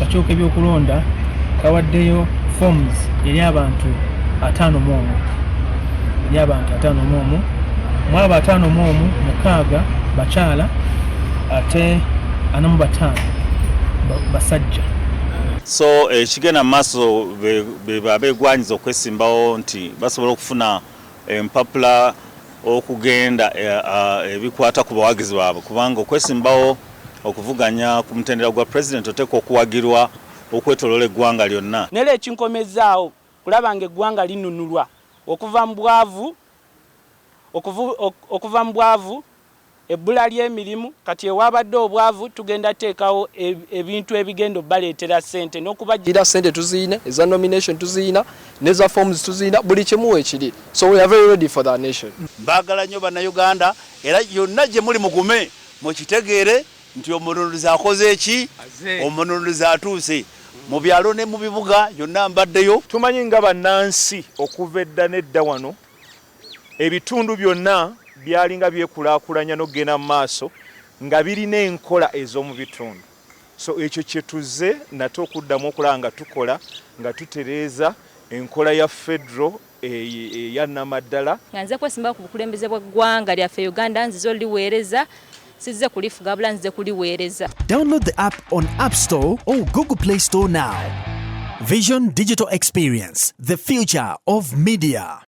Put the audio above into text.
akakiiko k'ebyokulonda kawaddeyo forms eri abantu 51 mu abo 51 mukaaga bakyala ate 45 basajja. So ekigenda maaso beegwanyiza okwesimbawo nti basobola okufuna empapula okugenda ebikwata ku bawagizi baabwe, kubanga okwesimbawo okuvuganya ku mutendera gwa president oteekwa okuwagirwa okwetoloola eggwanga lyonna. Nera ekinkomezaawo kulaba nga eggwanga linunulwa okuva mu bwavu ebbula ly'emirimu. Kati ewabadde obwavu tugenda teekawo ebintu ebigenda baleetera ssente n'okubagira ssente tuziina, eza nomination tuziina, neza forms tuziina, buli kimu ekiri. So we are very ready for that nation. Mbagala nnyo bannayuganda era yonna gye muli mugume mukitegeere nti omununuzi akoze eki, omununuzi atuuse. Mu byalo ne mu bibuga yonna mbaddeyo. Tumanyi nga bannansi okuva edda n'edda wano ebitundu byonna byalinga byekulaakulanya n'okugenda mu maaso nga birina enkola ez'omu bitundu. So ekyo kye tuzze nate okuddamu okulaba nga tukola nga tutereeza enkola ya federal eya nnamaddala. Nga nze kwesimba ku bukulembeze bw'eggwanga lyaffe Uganda nzize oliweereza, sizze kulifuga wabula nzize kuliweereza. Download the app on App Store or Google Play Store now. Vision Digital Experience, the future of media.